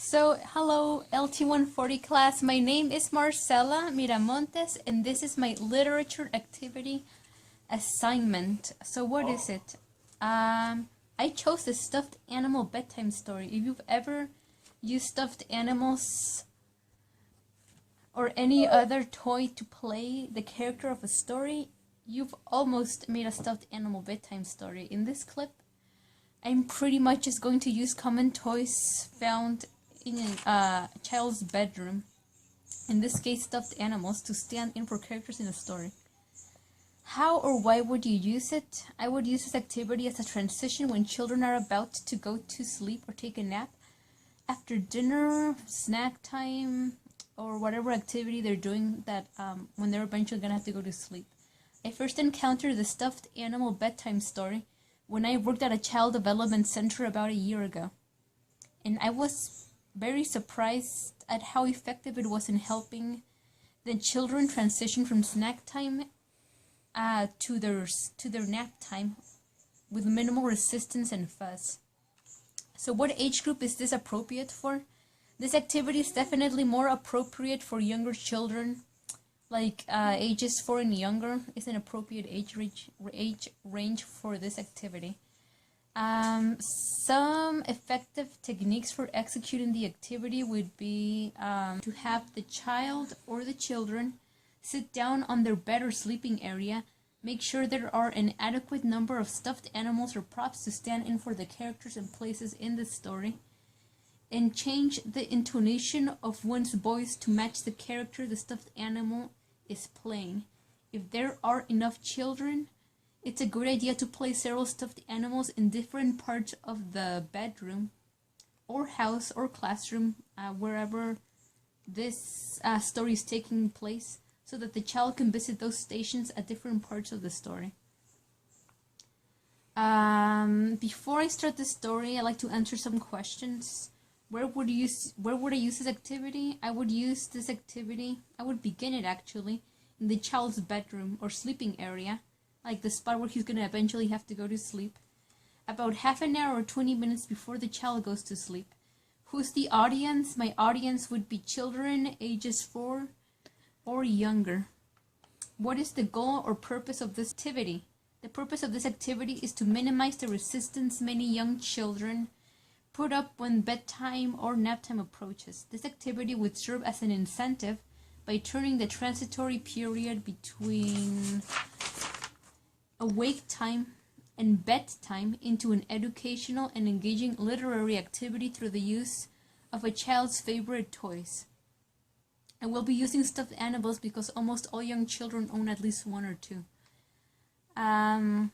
So, hello LT140 class, my name is Marcela Miramontes and this is my literature activity assignment. So what is it? I chose the stuffed animal bedtime story. If you've ever used stuffed animals or any other toy to play the character of a story, you've almost made a stuffed animal bedtime story. In this clip, I'm pretty much just going to use common toys found in a child's bedroom, in this case stuffed animals, to stand in for characters in a story. How or why would you use it? I would use this activity as a transition when children are about to go to sleep or take a nap, after dinner, snack time, or whatever activity they're doing that when they're eventually gonna have to go to sleep. I first encountered the stuffed animal bedtime story when I worked at a child development center about a year ago, and I was very surprised at how effective it was in helping the children transition from snack time to their nap time with minimal resistance and fuss. So what age group is this appropriate for? This activity is definitely more appropriate for younger children, like ages 4 and younger is an appropriate age range for this activity. Some effective techniques for executing the activity would be to have the child or the children sit down on their bed or sleeping area, make sure there are an adequate number of stuffed animals or props to stand in for the characters and places in the story, and change the intonation of one's voice to match the character the stuffed animal is playing. If there are enough children, it's a good idea to place several stuffed animals in different parts of the bedroom or house or classroom, wherever this story is taking place, so that the child can visit those stations at different parts of the story. Before I start the story, I'd like to answer some questions. Where would I use this activity? I would begin it actually in the child's bedroom or sleeping area, like the spot where he's going to eventually have to go to sleep, about half an hour or 20 minutes before the child goes to sleep. Who's the audience? My audience would be children ages 4 or younger. What is the goal or purpose of this activity? The purpose of this activity is to minimize the resistance many young children put up when bedtime or nap time approaches. This activity would serve as an incentive by turning the transitory period between awake time and bedtime into an educational and engaging literary activity through the use of a child's favorite toys. And we'll be using stuffed animals because almost all young children own at least one or two. The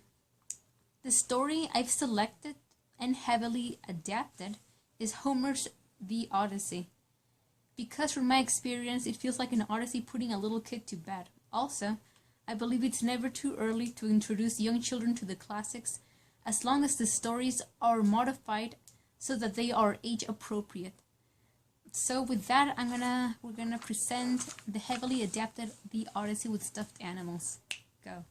story I've selected and heavily adapted is Homer's The Odyssey, because from my experience it feels like an Odyssey putting a little kid to bed. Also, I believe it's never too early to introduce young children to the classics, as long as the stories are modified so that they are age appropriate. So with that, we're gonna present the heavily adapted The Odyssey with stuffed animals. Go.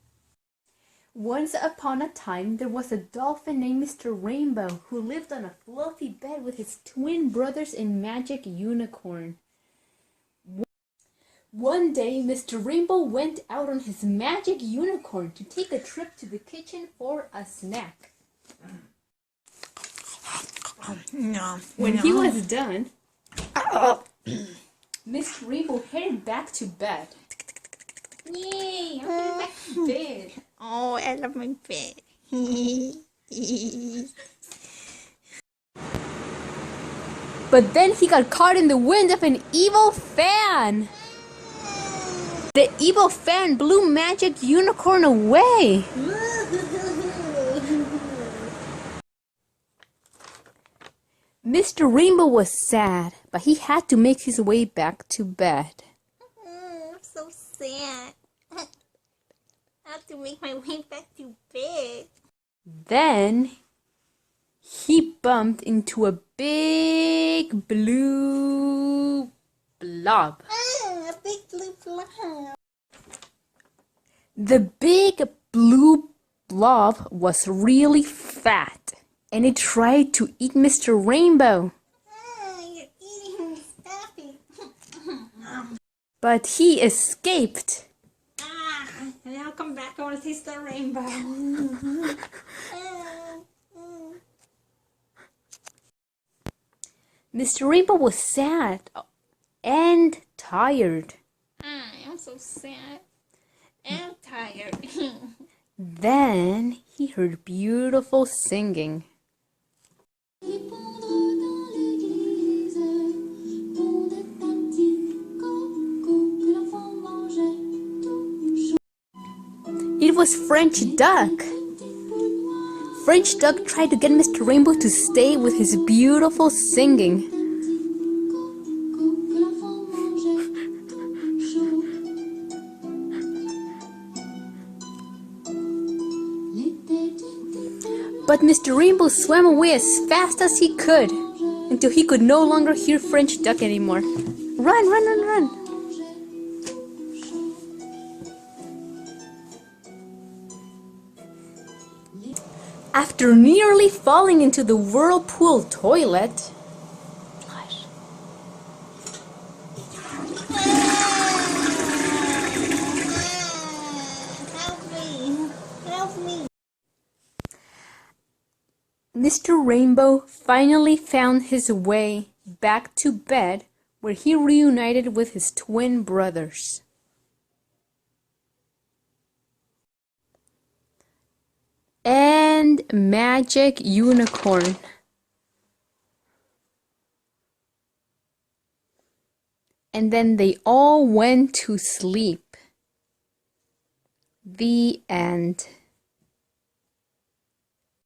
Once upon a time, there was a dolphin named Mr. Rainbow who lived on a fluffy bed with his twin brothers and magic unicorn. One day, Mr. Rainbow went out on his magic unicorn to take a trip to the kitchen for a snack. When he was done, Mr. Rainbow headed back to bed. Yay! I'm going back to bed. Oh, I love my bed. But then he got caught in the wind of an evil fan. The evil fan blew magic unicorn away. Mr. Rainbow was sad, but he had to make his way back to bed. I'm so sad. I have to make my way back to bed. Then he bumped into a big blue blob. A big blue blob. The big blue blob was really fat, and it tried to eat Mr. Rainbow. You're But he escaped. And now come back. I want to taste the rainbow. Mr. Rainbow was sad and tired. I'm so sad and tired. Then he heard beautiful singing. It was French Duck. French Duck tried to get Mr. Rainbow to stay with his beautiful singing. But Mr. Rainbow swam away as fast as he could until he could no longer hear French Duck anymore. Run, run, run, run! After nearly falling into the whirlpool toilet, Help me! Help me! Mr. Rainbow finally found his way back to bed, where he reunited with his twin brothers. And Magic Unicorn. And then they all went to sleep. The end.